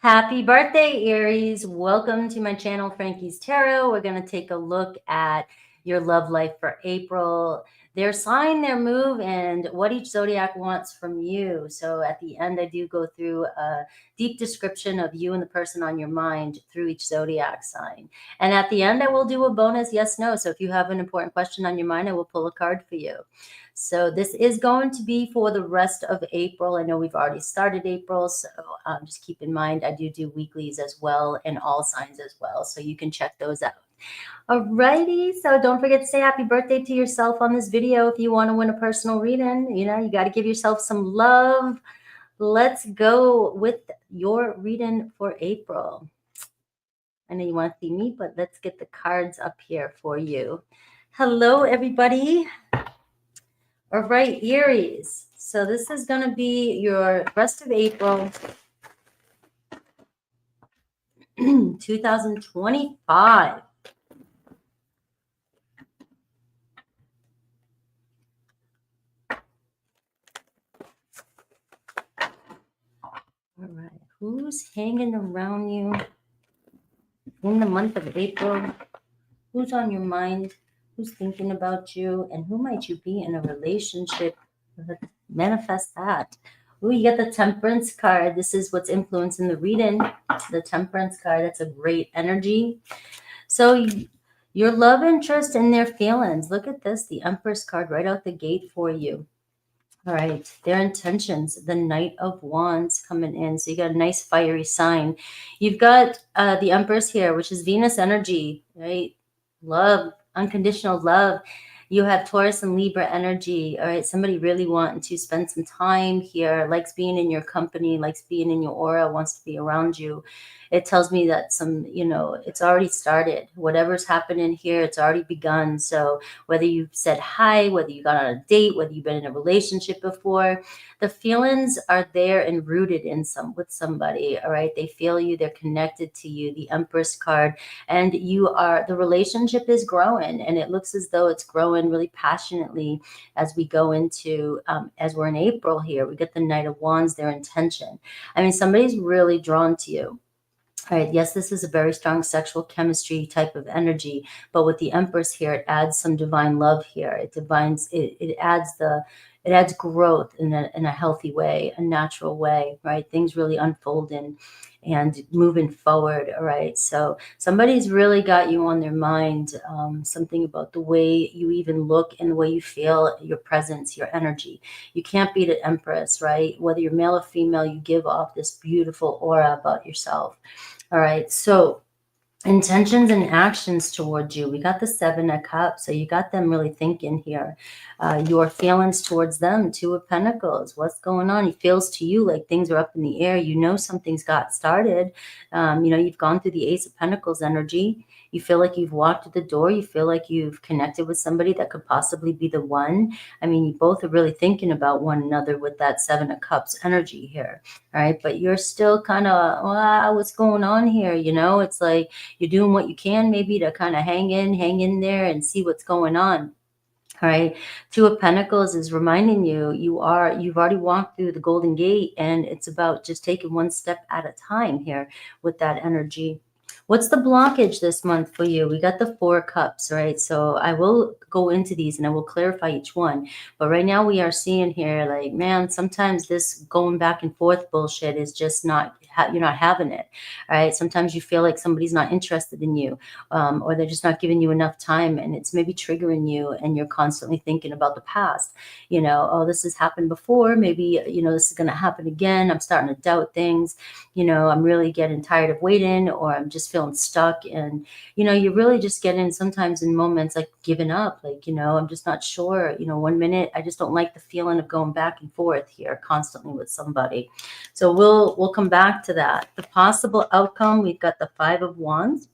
Happy birthday, Aries. Welcome to my channel, Frankie's Tarot. We're going to take a look at your love life for April, their sign, their move, and what each zodiac wants from you. So at the end, I do go through a deep description of you and the person on your mind through each zodiac sign. And at the end, I will do a bonus yes, no. So if you have an important question on your mind, I will pull a card for you. So this is going to be for the rest of April. I know we've already started April, so just keep in mind I do weeklies as well and all signs as well, so you can check those out. Alrighty, so don't forget to say happy birthday to yourself on this video if you want to win a personal reading. You know, you got to give yourself some love. Let's go with your reading for April. I know you want to see me, but let's get the cards up here for you. Hello, everybody. All right, Aries. So this is going to be your rest of April 2025. All right, who's hanging around you in the month of April? Who's on your mind? Who's thinking about you? And who might you be in a relationship? Manifest that. Oh, you get the Temperance card. This is what's influencing the reading. The Temperance card. That's a great energy. So your love interest and their feelings. Look at this. The Empress card right out the gate for you. All right, their intentions, the Knight of Wands coming in. So you got a nice fiery sign. You've got the Empress here, which is Venus energy, right? Love, unconditional love. You have Taurus and Libra energy. All right, somebody really wanting to spend some time here, likes being in your company, likes being in your aura, wants to be around you. It tells me that it's already started. Whatever's happening here, it's already begun. So whether you've said hi, whether you got on a date, whether you've been in a relationship before, the feelings are there and rooted in with somebody. All right, they feel you, they're connected to you. The Empress card, and the relationship is growing, and it looks as though it's growing really passionately as we go into as we're in April here. We get the Knight of Wands, their intention. I mean, somebody's really drawn to you. All right, yes, this is a very strong sexual chemistry type of energy, but with the Empress here, it adds some divine love here. It adds growth in a healthy way, a natural way, right? Things really unfolding and moving forward. All right, so somebody's really got you on their mind. Something about the way you even look and the way you feel, your presence, your energy. You can't beat an Empress, right? Whether you're male or female, you give off this beautiful aura about yourself. All right, so intentions and actions towards you. We got the Seven of Cups, so you got them really thinking here. Your feelings towards them, Two of Pentacles. What's going on? It feels to you like things are up in the air. You know something's got started. You've gone through the Ace of Pentacles energy. You feel like you've walked to the door. You feel like you've connected with somebody that could possibly be the one. I mean, you both are really thinking about one another with that Seven of Cups energy here. All right, but you're still kind of, what's going on here? It's like you're doing what you can maybe to kind of hang in there and see what's going on. All right, Two of Pentacles is reminding you've already walked through the Golden Gate, and it's about just taking one step at a time here with that energy. What's the blockage this month for you? We got the Four of Cups, right? So I will go into these and I will clarify each one. But right now we are seeing here, like, man, sometimes this going back and forth bullshit is just you're not having it. All right. Sometimes you feel like somebody's not interested in you, or they're just not giving you enough time, and it's maybe triggering you, and you're constantly thinking about the past. Oh, this has happened before. Maybe, this is going to happen again. I'm starting to doubt things. I'm really getting tired of waiting, or I'm just feeling stuck. And, you're really just getting sometimes in moments like giving up, like, I'm just not sure. 1 minute, I just don't like the feeling of going back and forth here constantly with somebody. So we'll come back to that. The possible outcome, we've got the Five of Wands.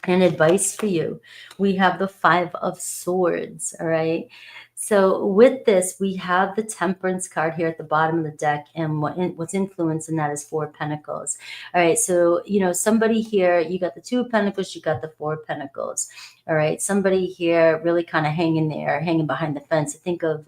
And advice for you, we have the Five of Swords. All right, So with this, we have the Temperance card here at the bottom of the deck, and what's influencing that is Four of Pentacles. All right, so somebody here, you got the Two of Pentacles, you got the Four of Pentacles. All right, somebody here really kind of hanging there, hanging behind the fence. I think of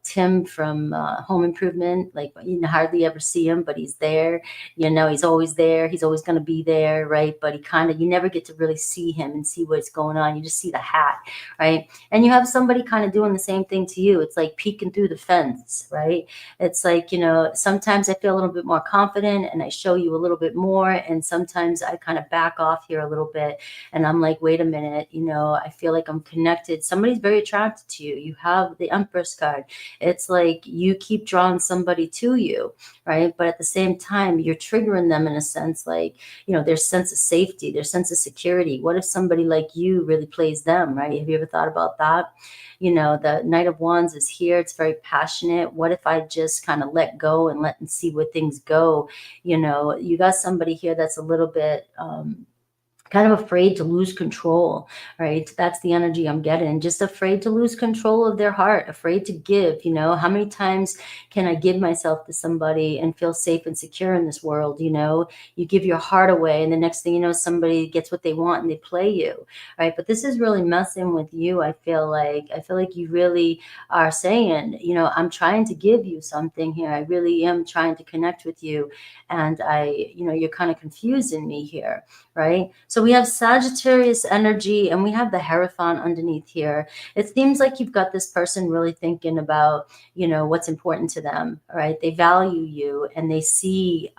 Tim from Home Improvement. Like, you hardly ever see him, but he's there. He's always there. He's always going to be there, right? But you never get to really see him and see what's going on. You just see the hat, right? And you have somebody kind of doing the same thing to you. It's like peeking through the fence, right? It's like, sometimes I feel a little bit more confident and I show you a little bit more. And sometimes I kind of back off here a little bit. And I'm like, wait a minute, I feel like I'm connected. Somebody's very attracted to you. You have the Empress card. It's like you keep drawing somebody to you, right? But at the same time, you're triggering them in a sense, like, their sense of safety, their sense of security. What if somebody like you really plays them, right? Have you ever thought about that? The Knight of Wands is here. It's very passionate. What if I just kind of let go and let and see where things go? You got somebody here that's a little bit kind of afraid to lose control, right? That's the energy I'm getting. Just afraid to lose control of their heart, afraid to give. How many times can I give myself to somebody and feel safe and secure in this world? You give your heart away, and the next thing you know, somebody gets what they want and they play you, right? But this is really messing with you. I feel like you really are saying, I'm trying to give you something here. I really am trying to connect with you, and you're kind of confusing me here, right? So we have Sagittarius energy, and we have the Hierophant underneath here. It seems like you've got this person really thinking about, what's important to them, right? They value you, and they see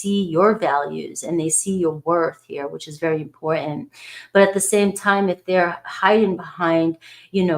your values, and they see your worth here, which is very important. But at the same time, if they're hiding behind,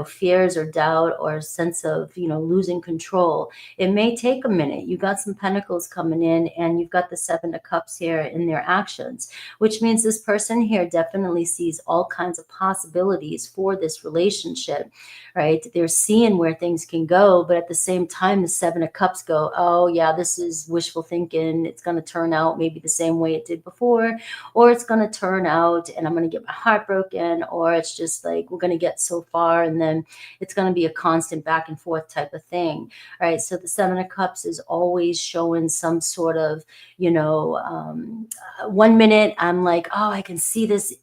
fears or doubt or a sense of, losing control, it may take a minute. You got some Pentacles coming in, and you've got the Seven of Cups here in their actions, which means this person here definitely sees all kinds of possibilities for this relationship, right? They're seeing where things can go, but at the same time, the Seven of Cups go, oh yeah, this is wishful thinking. It's going to turn out maybe the same way it did before, or it's going to turn out and I'm going to get my heart broken, or it's just like we're going to get so far and then it's going to be a constant back and forth type of thing, right? So the Seven of Cups is always showing some sort of, 1 minute I'm like, oh, I can see this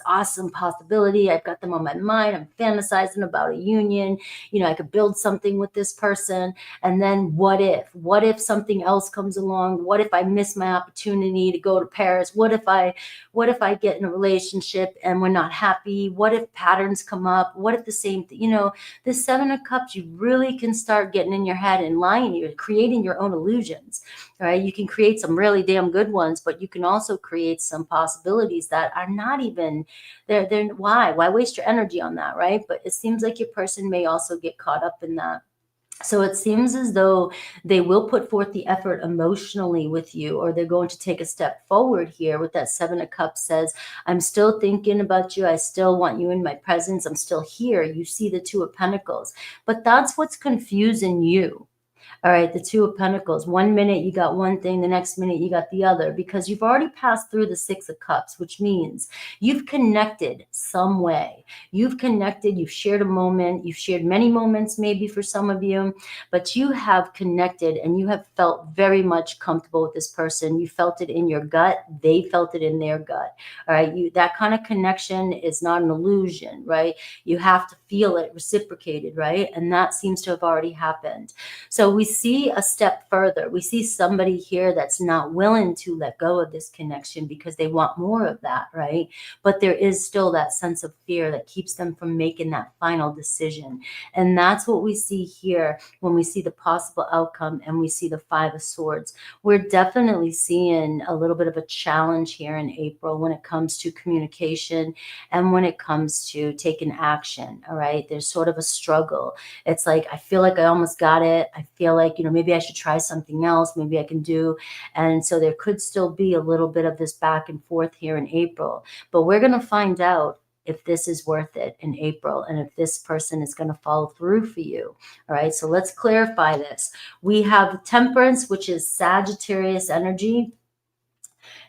awesome possibility. I've got them on my mind. I'm fantasizing about a union. I could build something with this person. And then what if something else comes along? What if I miss my opportunity to go to Paris? What if I get in a relationship and we're not happy? What if patterns come up? What if the same thing? The Seven of Cups, you really can start getting in your head and lying. You're creating your own illusions, right? You can create some really damn good ones, but you can also create some possibilities that are not even there. Why waste your energy on that, right? But it seems like your person may also get caught up in that. So it seems as though they will put forth the effort emotionally with you, or they're going to take a step forward here with that Seven of Cups. Says, I'm still thinking about you. I still want you in my presence. I'm still here. You see the Two of Pentacles, but that's what's confusing you. All right, the Two of Pentacles. 1 minute you got one thing, the next minute you got the other, because you've already passed through the Six of Cups, which means you've connected some way. You've connected, you've shared a moment, you've shared many moments maybe for some of you, but you have connected and you have felt very much comfortable with this person. You felt it in your gut. They felt it in their gut. All right, that kind of connection is not an illusion, right? You have to feel it reciprocated, right? And that seems to have already happened. So we see a step further. We see somebody here that's not willing to let go of this connection because they want more of that, right? But there is still that sense of fear that keeps them from making that final decision. And that's what we see here when we see the possible outcome and we see the Five of Swords. We're definitely seeing a little bit of a challenge here in April when it comes to communication and when it comes to taking action, all right? There's sort of a struggle. It's like, I feel like I almost got it. I feel like, maybe I should try something else. Maybe I can do. And so there could still be a little bit of this back and forth here in April. But we're going to find out if this is worth it in April and if this person is going to follow through for you. All right. So let's clarify this. We have Temperance, which is Sagittarius energy.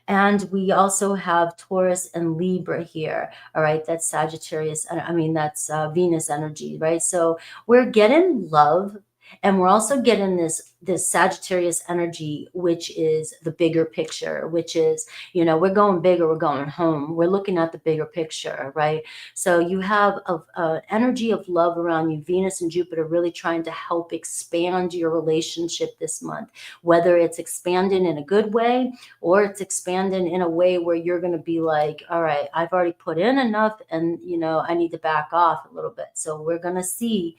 And we also have Taurus and Libra here. All right, that's Sagittarius. I mean, that's Venus energy, right? So we're getting love, and we're also getting this Sagittarius energy, which is the bigger picture, which is, we're going bigger, we're going home. We're looking at the bigger picture, right? So you have a energy of love around you. Venus and Jupiter really trying to help expand your relationship this month, whether it's expanding in a good way or it's expanding in a way where you're going to be like, all right, I've already put in enough, and I need to back off a little bit. So we're going to see,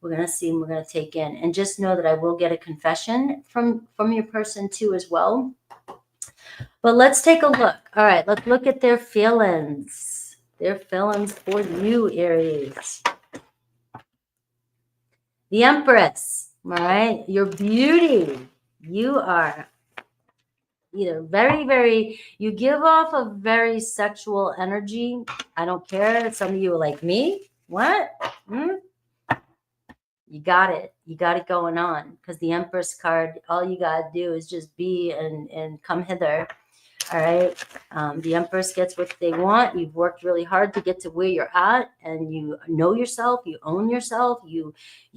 and we're going to take in, and just know that I will get a confession from your person too as well. But let's take a look. All right, let's look at their feelings. Their feelings for you, Aries. The Empress, all right? Your beauty. You are either very, you give off a very sexual energy. I don't care. Some of you are like, me? What? You got it. You got it going on, because the Empress card, all you got to do is just be and come hither. All right. The Empress gets what they want. You've worked really hard to get to where you're at, and you know yourself. You own yourself. You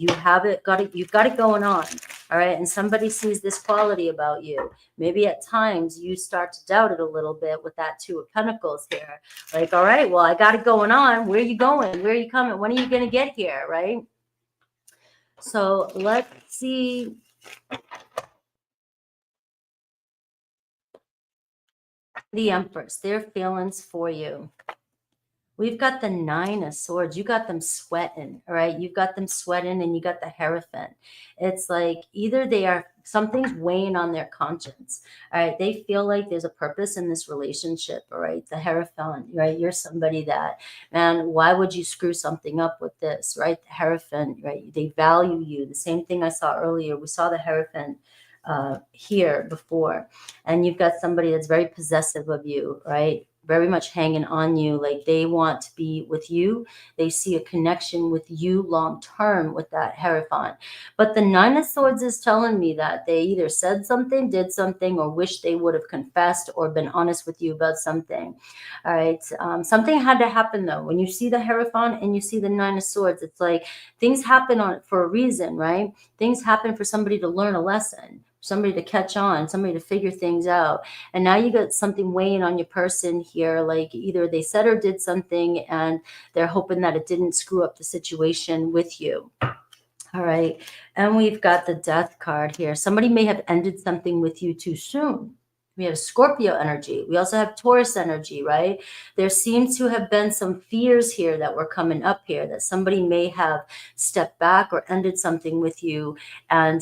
have it. You've got it going on. All right. And somebody sees this quality about you. Maybe at times you start to doubt it a little bit with that Two of Pentacles here. Like, all right, well, I got it going on. Where are you going? Where are you coming? When are you going to get here? Right. So let's see. The Empress, their feelings for you. We've got the Nine of Swords. You got them sweating, all right? You've got them sweating, and you got the Hierophant. It's like either something's weighing on their conscience, all right? They feel like there's a purpose in this relationship, all right? The Hierophant, right? You're somebody that, man, why would you screw something up with this, right? The Hierophant, right? They value you. The same thing I saw earlier. We saw the Hierophant here before, and you've got somebody that's very possessive of you, right? Very much hanging on you, like they want to be with you. They see a connection with you long term with that Hierophant. But the Nine of Swords is telling me that they either said something, did something, or wish they would have confessed or been honest with you about something. All right. Something had to happen though. When you see the Hierophant and you see the Nine of Swords, it's like things happen for a reason, right? Things happen for somebody to learn a lesson, somebody to catch on, somebody to figure things out. And now you got something weighing on your person here, like either they said or did something and they're hoping that it didn't screw up the situation with you. All right. And we've got the Death card here. Somebody may have ended something with you too soon. We have Scorpio energy. We also have Taurus energy, right? There seems to have been some fears here that were coming up here, that somebody may have stepped back or ended something with you, and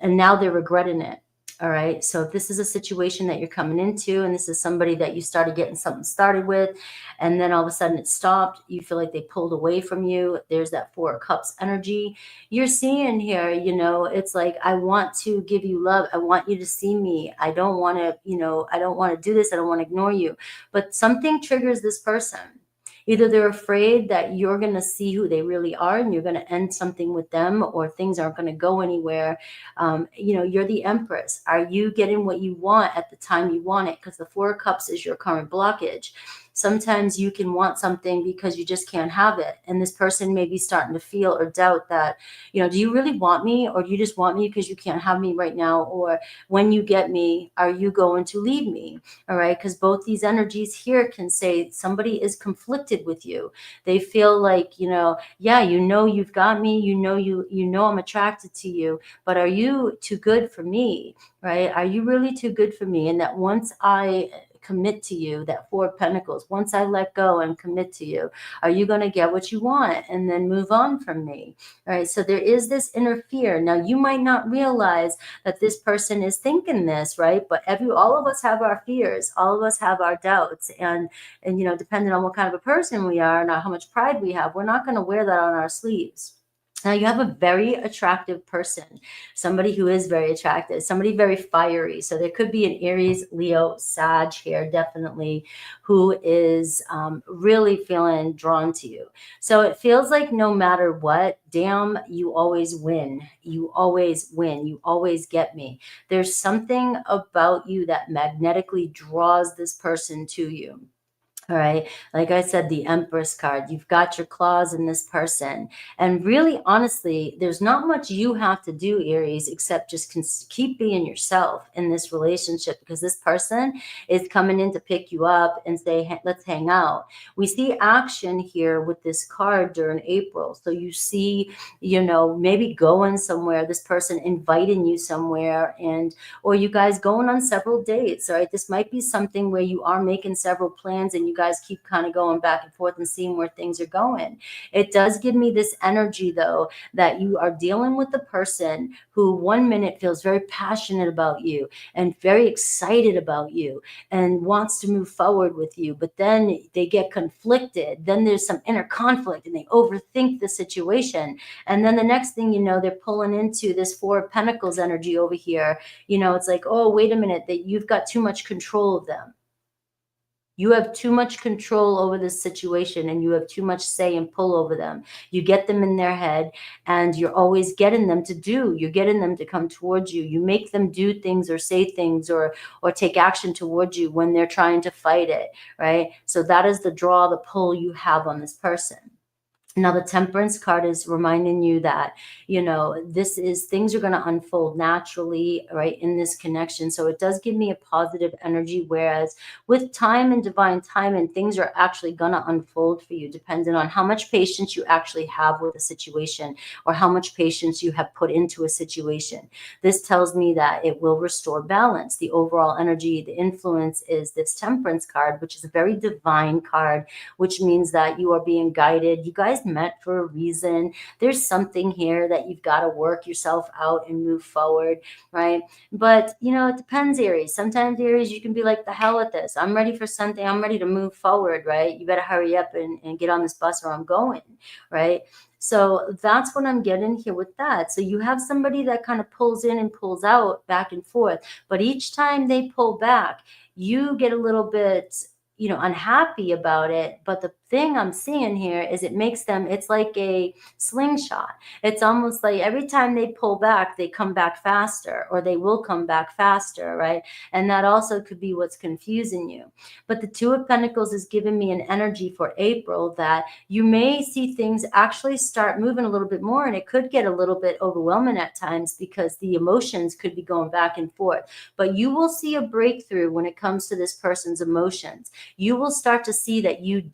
now they're regretting it. All right. So if this is a situation that you're coming into, and this is somebody that you started getting something started with, and then all of a sudden it stopped, you feel like they pulled away from you. There's that Four of Cups energy. You're seeing here, it's like, I want to give you love. I want you to see me. I don't want to, I don't want to do this. I don't want to ignore you. But something triggers this person. Either they're afraid that you're going to see who they really are and you're going to end something with them, or things aren't going to go anywhere. You're the Empress. Are you getting what you want at the time you want it? Because the Four of Cups is your current blockage. Sometimes you can want something because you just can't have it. And this person may be starting to feel or doubt that, do you really want me, or do you just want me because you can't have me right now? Or when you get me, are you going to leave me? All right. Because both these energies here can say somebody is conflicted with you. They feel like, you've got me, I'm attracted to you, but are you too good for me? Right? Are you really too good for me? And that once I commit to you, that Four of Pentacles, once I let go and commit to you, are you going to get what you want and then move on from me? All right. So there is this inner fear. Now you might not realize that this person is thinking this, right? But all of us have our fears. All of us have our doubts. And depending on what kind of a person we are and how much pride we have, we're not going to wear that on our sleeves. Now you have a very attractive person, somebody who is very attractive, somebody very fiery. So there could be an Aries, Leo, Sag here, definitely, who is really feeling drawn to you. So it feels like no matter what, damn, you always win. You always win. You always get me. There's something about you that magnetically draws this person to you. All right. Like I said, the Empress card, you've got your claws in this person. And really, honestly, there's not much you have to do, Aries, except just keep being yourself in this relationship, because this person is coming in to pick you up and say, hey, let's hang out. We see action here with this card during April. So you see, maybe going somewhere, this person inviting you somewhere, or you guys going on several dates. All right. This might be something where you are making several plans and you guys keep kind of going back and forth and seeing where things are going. It does give me this energy, though, that you are dealing with the person who 1 minute feels very passionate about you and very excited about you and wants to move forward with you, but then they get conflicted. Then there's some inner conflict and they overthink the situation. And then the next thing you know, they're pulling into this Four of Pentacles energy over here. It's like, oh, wait a minute, that you've got too much control of them. You have too much control over this situation and you have too much say and pull over them. You get them in their head and you're always getting them you're getting them to come towards you. You make them do things or say things or take action towards you when they're trying to fight it, right? So that is the draw, the pull you have on this person. Now, the Temperance card is reminding you that, things are going to unfold naturally, right, in this connection. So it does give me a positive energy, whereas with time and divine timing, things are actually going to unfold for you, depending on how much patience you actually have with a situation or how much patience you have put into a situation. This tells me that it will restore balance. The overall energy, the influence is this Temperance card, which is a very divine card, which means that you are being guided. You guys met for a reason. There's something here that you've got to work yourself out and move forward, right? But it depends, Aries. Sometimes, Aries, you can be like, the hell with this. I'm ready for something. I'm ready to move forward, right? You better hurry up and get on this bus or I'm going, right? So that's what I'm getting here with that. So you have somebody that kind of pulls in and pulls out back and forth, but each time they pull back, you get a little bit unhappy about it. But the thing I'm seeing here is it's like a slingshot. It's almost like every time they pull back, they come back faster, or they will come back faster, right? And that also could be what's confusing you. But the Two of Pentacles is giving me an energy for April that you may see things actually start moving a little bit more, and it could get a little bit overwhelming at times because the emotions could be going back and forth. But you will see a breakthrough when it comes to this person's emotions. You will start to see that you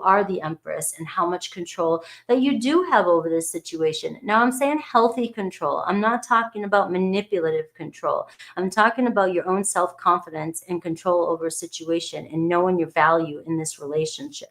are the Empress, and how much control that you do have over this situation. Now, I'm saying healthy control. I'm not talking about manipulative control. I'm talking about your own self-confidence and control over a situation and knowing your value in this relationship.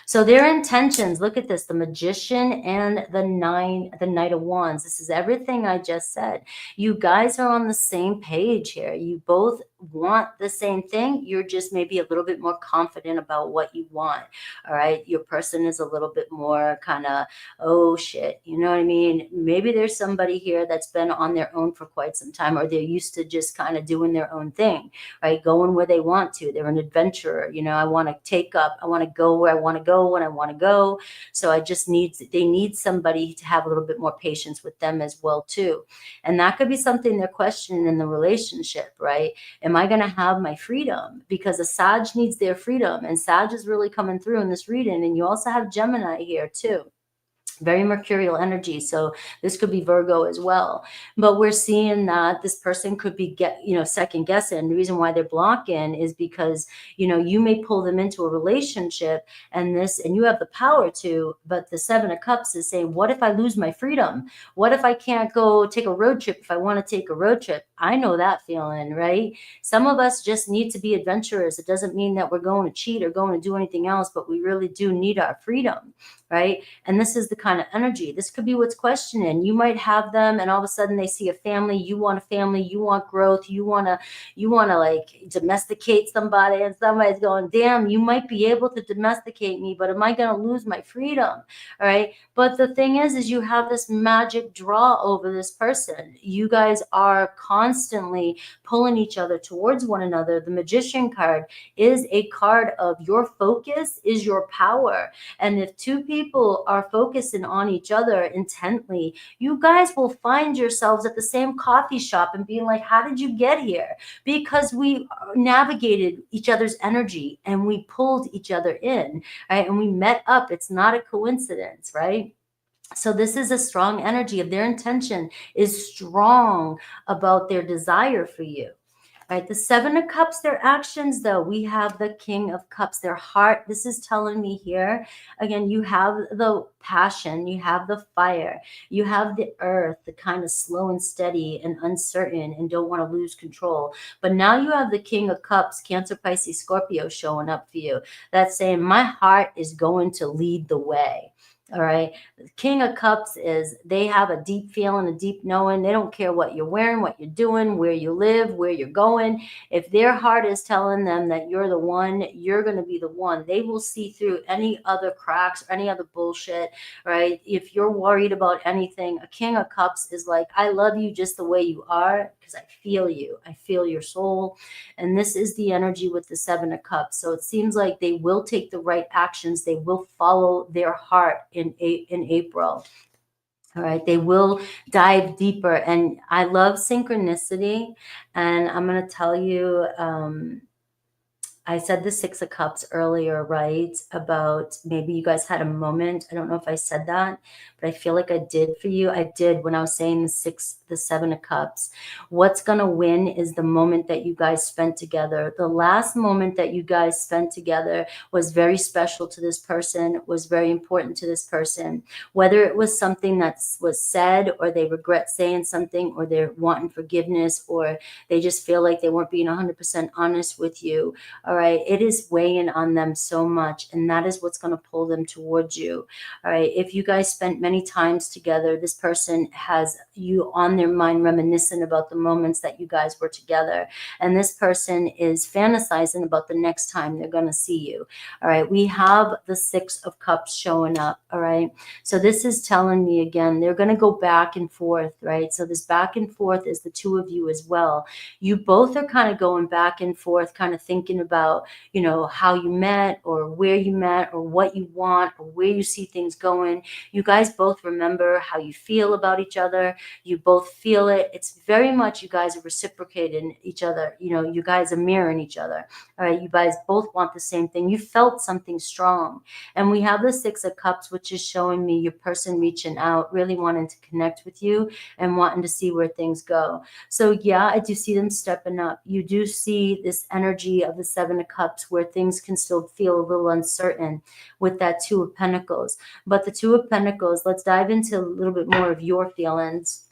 So their intentions, look at this, the Magician and the Knight of Wands. This is everything I just said. You guys are on the same page here. You both want the same thing. You're just maybe a little bit more confident about what you want. All right. Your person is a little bit more kind of, oh shit, you know what I mean? Maybe there's somebody here that's been on their own for quite some time, or they're used to just kind of doing their own thing, right? Going where they want to. They're an adventurer. I want to go where I want to go when I want to go. So they need somebody to have a little bit more patience with them as well too. And that could be something they're questioning in the relationship, right? Am I going to have my freedom? Because a Sag needs their freedom, and Sag is really coming through in this reading. And you also have Gemini here too. Very mercurial energy. So this could be Virgo as well. But we're seeing that this person could be second guessing. The reason why they're blocking is because, you may pull them into a relationship and you have the power to, but the Seven of Cups is saying, what if I lose my freedom? What if I can't go take a road trip if I want to take a road trip? I know that feeling, right? Some of us just need to be adventurers. It doesn't mean that we're going to cheat or going to do anything else, but we really do need our freedom, right? And this is the kind of energy. This could be what's questioning. You might have them and all of a sudden they see a family, you want a family, you want growth, you want to like domesticate somebody, and somebody's going, damn, you might be able to domesticate me, but am I going to lose my freedom? All right. But the thing is you have this magic draw over this person. You guys are constantly pulling each other towards one another. The Magician card is a card of your focus is your power. And if two people are focusing on each other intently, you guys will find yourselves at the same coffee shop and being like, how did you get here? Because we navigated each other's energy and we pulled each other in, right? And we met up. It's not a coincidence, right? So this is a strong energy of their intention is strong about their desire for you. Right, the Seven of Cups, their actions, though, we have the King of Cups, their heart. This is telling me here, again, you have the passion, you have the fire, you have the earth, the kind of slow and steady and uncertain and don't want to lose control. But now you have the King of Cups, Cancer, Pisces, Scorpio showing up for you. That's saying my heart is going to lead the way. All right. The King of Cups is they have a deep feeling, a deep knowing. They don't care what you're wearing, what you're doing, where you live, where you're going. If their heart is telling them that you're the one, you're going to be the one. They will see through any other cracks or any other bullshit, right? If you're worried about anything, a King of Cups is like, I love you just the way you are because I feel you. I feel your soul. And this is the energy with the Seven of Cups. So it seems like they will take the right actions. They will follow their heart in April. All right, they will dive deeper. And I love synchronicity. And I'm going to tell you, I said the Six of Cups earlier, right? About maybe you guys had a moment. I don't know if I said that, but I feel like I did for you. I did when I was saying the Seven of Cups. What's going to win is the moment that you guys spent together. The last moment that you guys spent together was very special to this person, was very important to this person. Whether it was something that was said or they regret saying something or they're wanting forgiveness or they just feel like they weren't being 100% honest with you. All right. It is weighing on them so much. And that is what's going to pull them towards you. All right. If you guys spent many times together, this person has you on their mind reminiscent about the moments that you guys were together. And this person is fantasizing about the next time they're going to see you. All right. We have the Six of Cups showing up. All right. So this is telling me again, they're going to go back and forth. Right. So this back and forth is the two of you as well. You both are kind of going back and forth, kind of thinking about, you know, how you met or where you met or what you want or where you see things going. You guys both remember how you feel about each other. You both feel it. It's very much you guys are reciprocating each other. You know, you guys are mirroring each other. All right. You guys both want the same thing. You felt something strong. And we have the Six of Cups, which is showing me your person reaching out, really wanting to connect with you and wanting to see where things go. So yeah, I do see them stepping up. You do see this energy of the Seven of Cups where things can still feel a little uncertain with that Two of Pentacles. But the Two of Pentacles, let's dive into a little bit more of your feelings.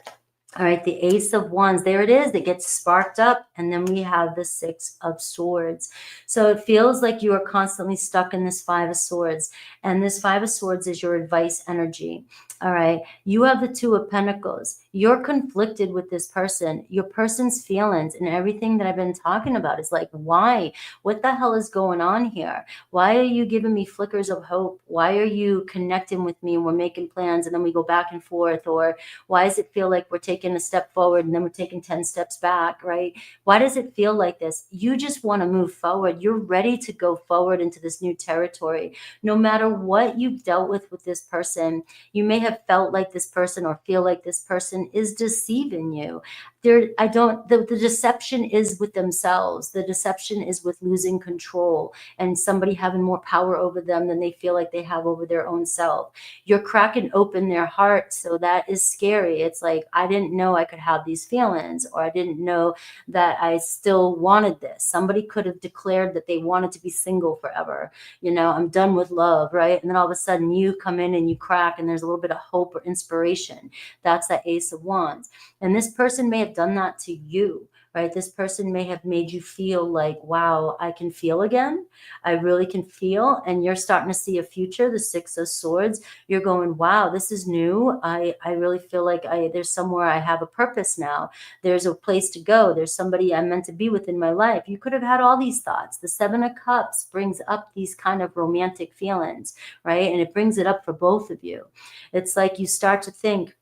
All right, the Ace of Wands, there it is. It gets sparked up. And then we have the Six of Swords. So it feels like you are constantly stuck in this Five of Swords. And this Five of Swords is your advice energy. All right, you have the Two of Pentacles. You're conflicted with this person. Your person's feelings and everything that I've been talking about is like, why? What the hell is going on here? Why are you giving me flickers of hope? Why are you connecting with me and we're making plans and then we go back and forth? Or why does it feel like we're taking a step forward and then we're taking 10 steps back, right? Why does it feel like this? You just want to move forward. You're ready to go forward into this new territory. No matter what you've dealt with this person, you may have felt like this person or feel like this person is deceiving you. The deception is with themselves. The deception is with losing control and somebody having more power over them than they feel like they have over their own self. You're cracking open their heart. So that is scary. It's like, I didn't know I could have these feelings, or I didn't know that I still wanted this. Somebody could have declared that they wanted to be single forever. You know, I'm done with love, right? And then all of a sudden you come in and you crack and there's a little bit of hope or inspiration. That's that Ace of Wands. And this person may have done that to you, right? This person may have made you feel like, wow, I can feel again. I really can feel. And you're starting to see a future, the Six of Swords. You're going, wow, this is new. I really feel like there's somewhere I have a purpose now. There's a place to go. There's somebody I'm meant to be with in my life. You could have had all these thoughts. The Seven of Cups brings up these kind of romantic feelings, right? And it brings it up for both of you. It's like you start to think,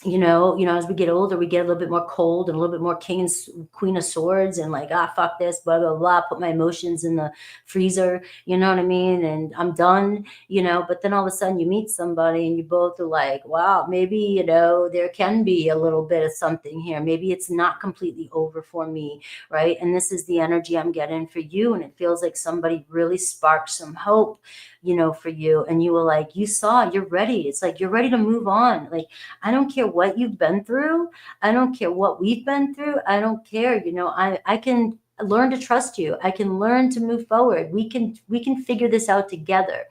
as we get older, we get a little bit more cold and a little bit more king and queen of swords and like, fuck this, blah, blah, blah, put my emotions in the freezer, you know what I mean? And I'm done, but then all of a sudden you meet somebody and you both are like, wow, maybe, there can be a little bit of something here. Maybe it's not completely over for me, right? And this is the energy I'm getting for you. And it feels like somebody really sparked some hope, for you. And you were like, you're ready. It's like, you're ready to move on. Like, I don't care what you've been through. I don't care what we've been through. I don't care. I can learn to trust you. I can learn to move forward. We can figure this out together.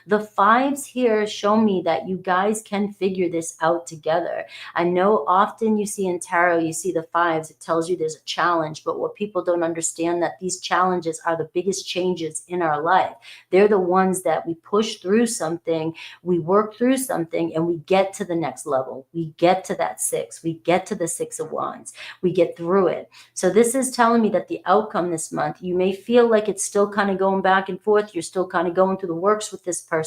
The fives here show me that you guys can figure this out together. I know often you see in tarot, you see the fives, it tells you there's a challenge, but what people don't understand that these challenges are the biggest changes in our life. They're the ones that we push through something, we work through something, and we get to the next level. We get to that six, we get to the Six of Wands, we get through it. So this is telling me that the outcome this month, you may feel like it's still kind of going back and forth. You're still kind of going through the works with this person.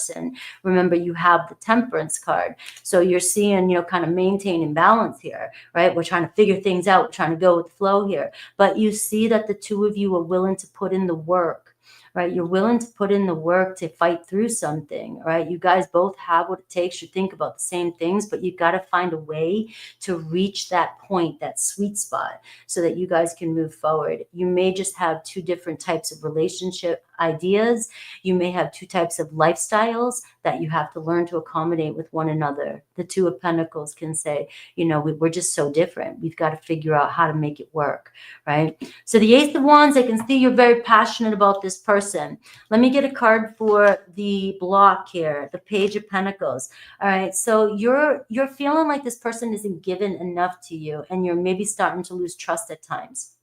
Remember, you have the Temperance card. So you're seeing, kind of maintain balance here, right? We're trying to figure things out. We're trying to go with the flow here. But you see that the two of you are willing to put in the work, right? You're willing to put in the work to fight through something, right? You guys both have what it takes. You think about the same things, but you got to find a way to reach that point, that sweet spot, so that you guys can move forward. You may just have two different types of relationship ideas. You may have two types of lifestyles that you have to learn to accommodate with one another. The Two of Pentacles can say, we're just so different. We've got to figure out how to make it work, right? So the Ace of Wands, I can see you're very passionate about this person. Let me get a card for the block here, the Page of Pentacles. All right, so you're feeling like this person isn't given enough to you, and you're maybe starting to lose trust at times.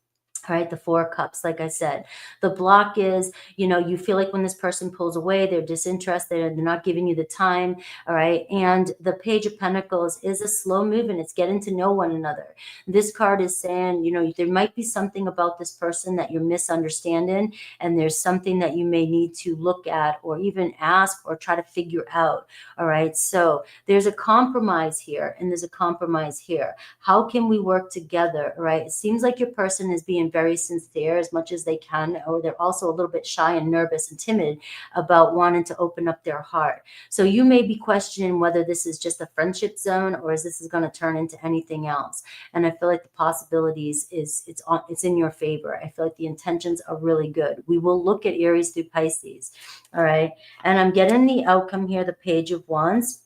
All right, the Four of Cups, like I said. The block is, you feel like when this person pulls away, they're disinterested, they're not giving you the time, all right? And the Page of Pentacles is a slow movement. It's getting to know one another. This card is saying, there might be something about this person that you're misunderstanding, and there's something that you may need to look at or even ask or try to figure out, all right? So there's a compromise here, and there's a compromise here. How can we work together, all right? It seems like your person is being very sincere as much as they can, or they're also a little bit shy and nervous and timid about wanting to open up their heart. So you may be questioning whether this is just a friendship zone or is this going to turn into anything else. And I feel like the possibilities it's in your favor. I feel like the intentions are really good. We will look at Aries through Pisces. All right. And I'm getting the outcome here, the Page of Wands.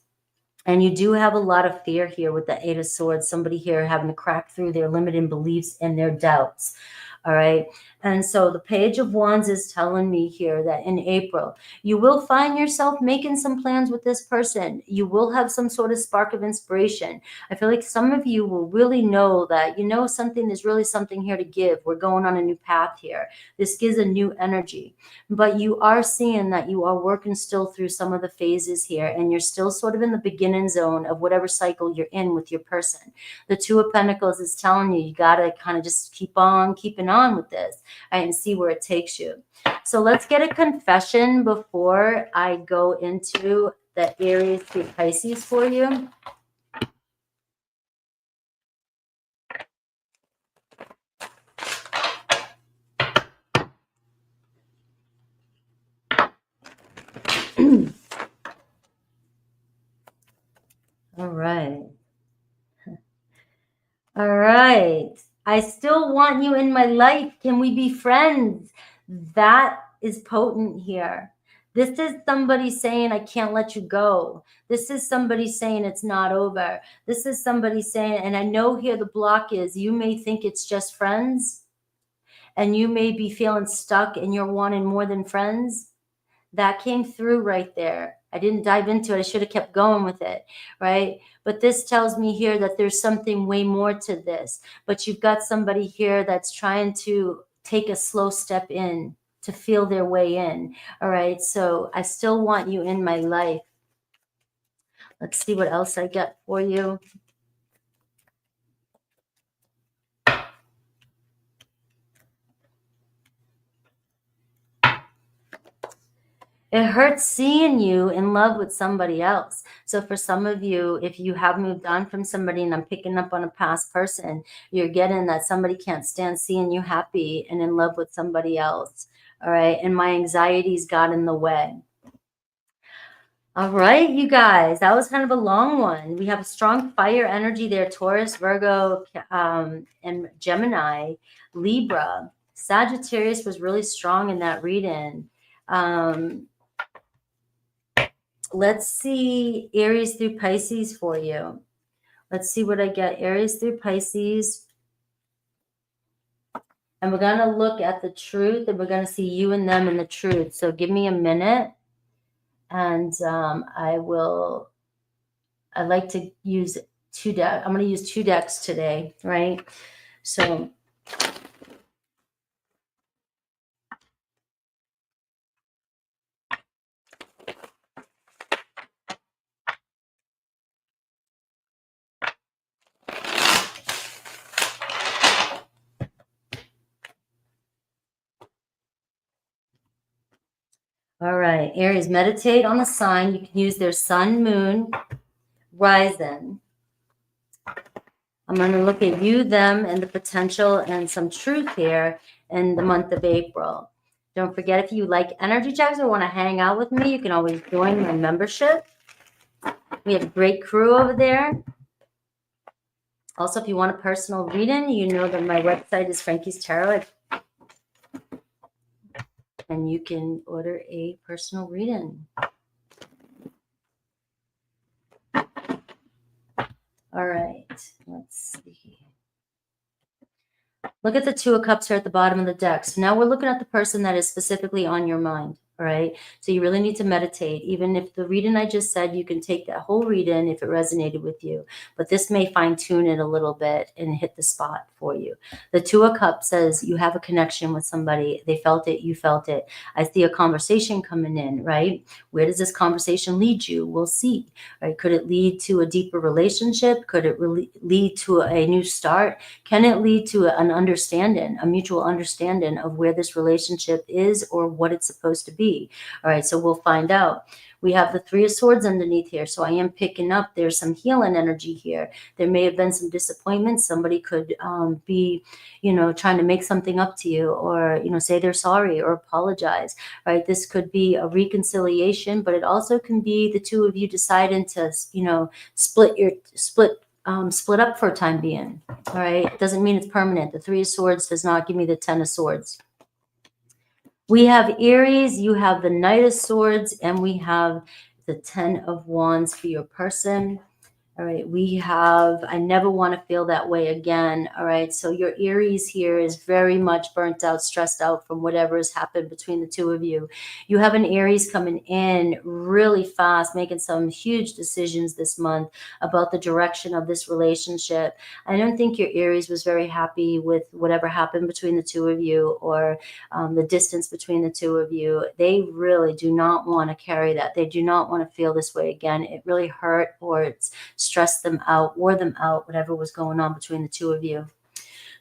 And you do have a lot of fear here with the Eight of Swords, somebody here having to crack through their limiting beliefs and their doubts. All right. And so the Page of Wands is telling me here that in April, you will find yourself making some plans with this person. You will have some sort of spark of inspiration. I feel like some of you will really know that, something, there's really something here to give. We're going on a new path here. This gives a new energy. But you are seeing that you are working still through some of the phases here, and you're still sort of in the beginning zone of whatever cycle you're in with your person. The Two of Pentacles is telling you, you got to kind of just keep on keeping on with this, right, and see where it takes you. So let's get a confession before I go into the Aries through Pisces for you. All right. All right. I still want you in my life. Can we be friends? That is potent here. This is somebody saying, I can't let you go. This is somebody saying it's not over. This is somebody saying, and I know here the block is, you may think it's just friends, and you may be feeling stuck and you're wanting more than friends. That came through right there. I didn't dive into it. I should have kept going with it, right? But this tells me here that there's something way more to this. But you've got somebody here that's trying to take a slow step in, to feel their way in. All right. So I still want you in my life. Let's see what else I get for you. It hurts seeing you in love with somebody else. So for some of you, if you have moved on from somebody, and I'm picking up on a past person, you're getting that somebody can't stand seeing you happy and in love with somebody else. All right. And my anxieties got in the way. All right, you guys, that was kind of a long one. We have a strong fire energy there: Taurus, Virgo, and Gemini, Libra. Sagittarius was really strong in that read-in. Let's see Aries through Pisces for you. Let's see what I get. Aries through Pisces. And we're going to look at the truth, and we're going to see you and them in the truth. So give me a minute, and I'd like to use two decks. I'm going to use two decks today, right? So all right, Aries, meditate on the sign. You can use their sun, moon, rising. I'm going to look at you, them, and the potential and some truth here in the month of April. Don't forget, if you like energy checks or want to hang out with me, you can always join my membership. We have a great crew over there. Also, if you want a personal reading, you know that my website is Frankie's Tarot, and you can order a personal reading. All right, let's see. Look at the Two of Cups here at the bottom of the deck. So now we're looking at the person that is specifically on your mind. All right. So you really need to meditate. Even if the reading I just said, you can take that whole reading if it resonated with you. But this may fine tune it a little bit and hit the spot for you. The Two of Cups says you have a connection with somebody. They felt it. You felt it. I see a conversation coming in, right? Where does this conversation lead you? We'll see. Right? Could it lead to a deeper relationship? Could it lead to a new start? Can it lead to an understanding, a mutual understanding of where this relationship is or what it's supposed to be? All right, so we'll find out. We have the Three of Swords underneath here. So I am picking up, there's some healing energy here. There may have been some disappointment. Somebody could be, trying to make something up to you, or, say they're sorry or apologize, right? This could be a reconciliation, but it also can be the two of you deciding to, split up for a time being. All right. It doesn't mean it's permanent. The Three of Swords does not give me the Ten of Swords. We have Aries, you have the Knight of Swords, and we have the Ten of Wands for your person. All right, we have, I never want to feel that way again. All right, so your Aries here is very much burnt out, stressed out from whatever has happened between the two of you. You have an Aries coming in really fast, making some huge decisions this month about the direction of this relationship. I don't think your Aries was very happy with whatever happened between the two of you, or the distance between the two of you. They really do not want to carry that. They do not want to feel this way again. It really hurt, or it's stressed them out, wore them out, whatever was going on between the two of you.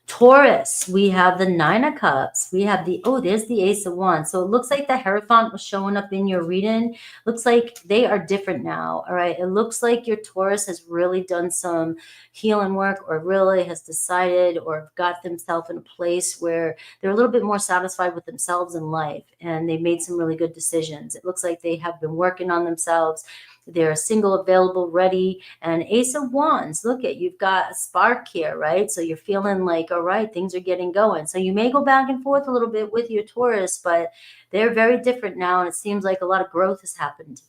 Taurus, we have the Nine of Cups. We have there's the Ace of Wands. So it looks like the Hierophant was showing up in your reading. Looks like they are different now. All right. It looks like your Taurus has really done some healing work, or really has decided or got themselves in a place where they're a little bit more satisfied with themselves in life, and they made some really good decisions. It looks like they have been working on themselves. They're single, available, ready. And Ace of Wands, look at, you've got a spark here, right? So you're feeling like, all right, things are getting going. So you may go back and forth a little bit with your Taurus, but they're very different now. And it seems like a lot of growth has happened.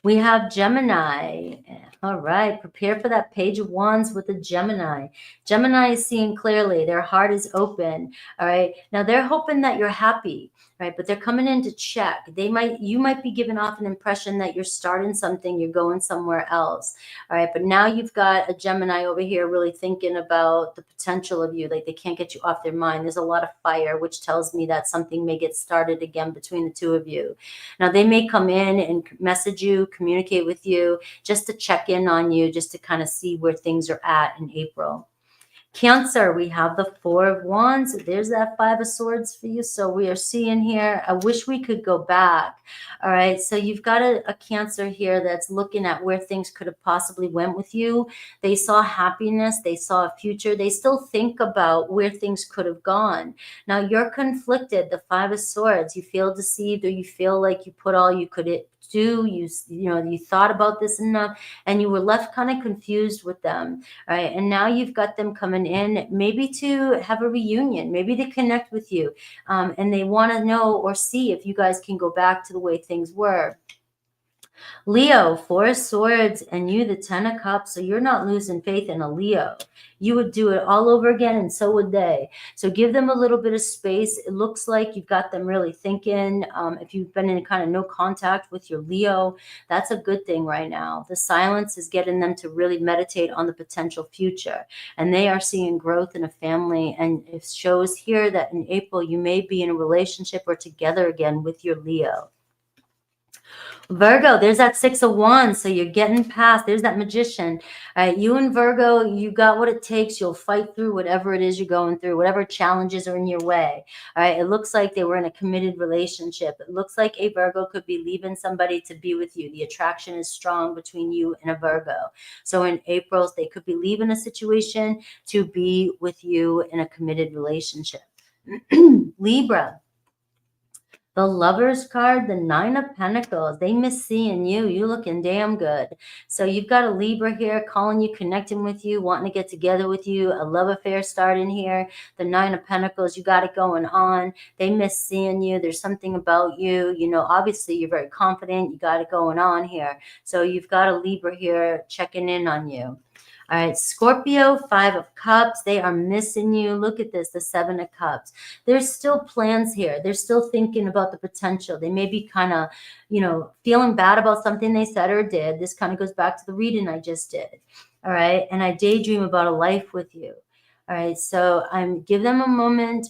We have Gemini. All right, prepare for that Page of Wands with the Gemini. Gemini is seeing clearly. Their heart is open. All right, now they're hoping that you're happy. right? But they're coming in to check. You might be giving off an impression that you're starting something, you're going somewhere else, all right? But now you've got a Gemini over here really thinking about the potential of you, like they can't get you off their mind. There's a lot of fire, which tells me that something may get started again between the two of you. Now, they may come in and message you, communicate with you, just to check in on you, just to kind of see where things are at in April. Cancer, we have the Four of Wands. There's that Five of Swords for you. So we are seeing here, I wish we could go back. All right. So you've got a Cancer here that's looking at where things could have possibly went with you. They saw happiness. They saw a future. They still think about where things could have gone. Now you're conflicted. The Five of Swords, you feel deceived, or you feel like you put all you could do. You thought about this enough, and you were left kind of confused with them. Right. And now you've got them coming in, maybe to have a reunion, maybe to connect with you. And they want to know or see if you guys can go back to the way things were. Leo, Four of Swords, and you, the Ten of Cups. So you're not losing faith in a Leo. You would do it all over again, and so would they. So give them a little bit of space. It looks like you've got them really thinking. If you've been in kind of no contact with your Leo, that's a good thing right now. The silence is getting them to really meditate on the potential future. And they are seeing growth in a family. And it shows here that in April, you may be in a relationship or together again with your Leo. Virgo, there's that Six of Wands. So you're getting past, there's that Magician. All right, you and Virgo, you got what it takes. You'll fight through whatever it is you're going through, whatever challenges are in your way. All right, it looks like they were in a committed relationship. It looks like a Virgo could be leaving somebody to be with you. The attraction is strong between you and a Virgo. So in April, they could be leaving a situation to be with you in a committed relationship. Libra. The Lovers card, the Nine of Pentacles. They miss seeing you. You looking damn good. So you've got a Libra here calling you, connecting with you, wanting to get together with you. A love affair starting here. The Nine of Pentacles, you got it going on. They miss seeing you. There's something about you. You know, obviously you're very confident. You got it going on here. So you've got a Libra here checking in on you. All right, Scorpio, Five of Cups. They are missing you. Look at this, the Seven of Cups. There's still plans here. They're still thinking about the potential. They may be kind of, feeling bad about something they said or did. This kind of goes back to the reading I just did. All right, and I daydream about a life with you. All right, so give them a moment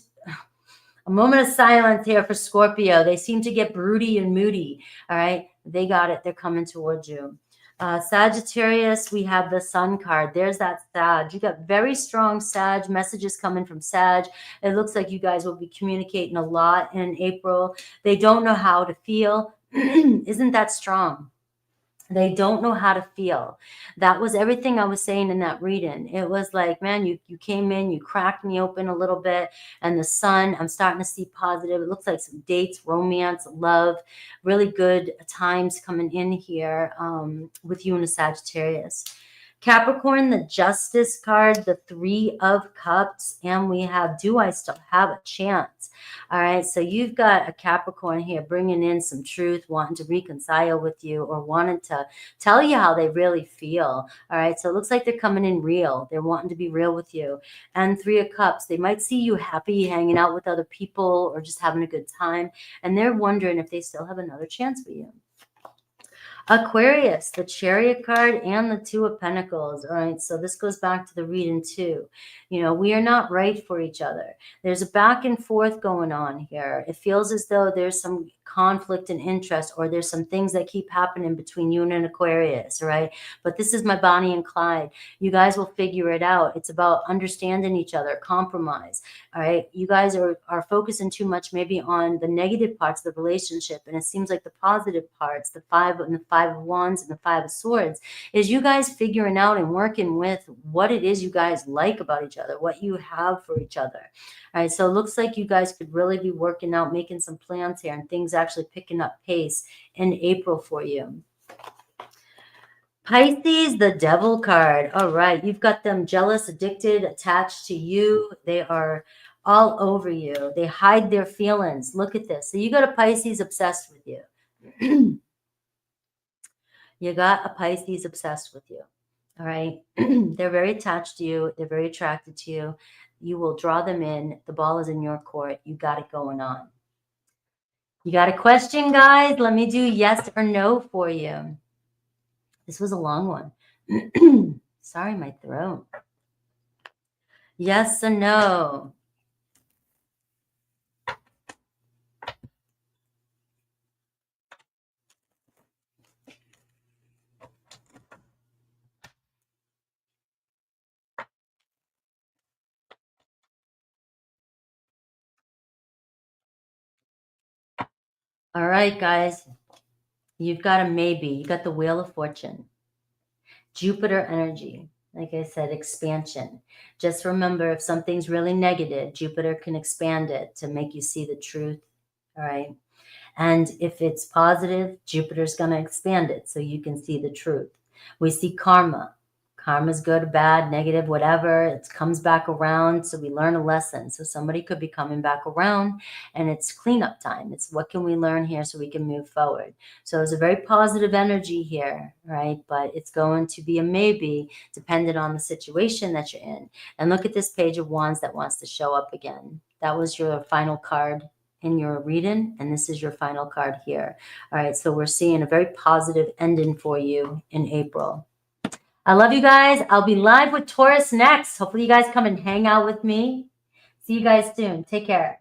of silence here for Scorpio. They seem to get broody and moody. All right, they got it. They're coming towards you. Sagittarius, we have the Sun card. There's that Sag. You got very strong Sag messages coming from Sag. It looks like you guys will be communicating a lot in April. They don't know how to feel. Isn't that strong? They don't know how to feel. That was everything I was saying in that reading. It was like, man, you came in, you cracked me open a little bit. And the Sun, I'm starting to see positive. It looks like some dates, romance, love, really good times coming in here with you and the Sagittarius. Capricorn, the Justice card, the Three of Cups, and we have, do I still have a chance? All right, so you've got a Capricorn here bringing in some truth, wanting to reconcile with you or wanting to tell you how they really feel. All right, so it looks like they're coming in real. They're wanting to be real with you. And Three of Cups, they might see you happy, hanging out with other people or just having a good time, and they're wondering if they still have another chance for you. Aquarius, the Chariot card and the Two of Pentacles. All right, so this goes back to the reading too. We are not right for each other. There's a back and forth going on here. It feels as though there's some conflict and interest, or there's some things that keep happening between you and an Aquarius, right? But this is my Bonnie and Clyde. You guys will figure it out. It's about understanding each other, compromise. All right, you guys are focusing too much maybe on the negative parts of the relationship, and it seems like the positive parts, the Five of Wands and the Five of Swords, is you guys figuring out and working with what it is you guys like about each other, what you have for each other. All right, so it looks like you guys could really be working out, making some plans here, and things actually picking up pace in April for you. Pisces, the Devil card. All right, you've got them jealous, addicted, attached to you. They are all over you. They hide their feelings. Look at this. So you got a Pisces obsessed with you. You got a Pisces obsessed with you. All right. They're very attached to you. They're very attracted to you. You will draw them in. The ball is in your court. You got it going on. You got a question, guys? Let me do yes or no for you. This was a long one. Sorry, my throat. Yes or no? All right, guys. You've got a maybe. You got the Wheel of Fortune. Jupiter energy. Like I said, expansion. Just remember, if something's really negative, Jupiter can expand it to make you see the truth. All right. And if it's positive, Jupiter's going to expand it so you can see the truth. We see karma. Karma's good, bad, negative, whatever. It comes back around. So we learn a lesson. So somebody could be coming back around and it's cleanup time. It's what can we learn here so we can move forward. So it's a very positive energy here, right? But it's going to be a maybe dependent on the situation that you're in. And look at this Page of Wands that wants to show up again. That was your final card in your reading, and this is your final card here. All right, so we're seeing a very positive ending for you in April. I love you guys. I'll be live with Taurus next. Hopefully you guys come and hang out with me. See you guys soon. Take care.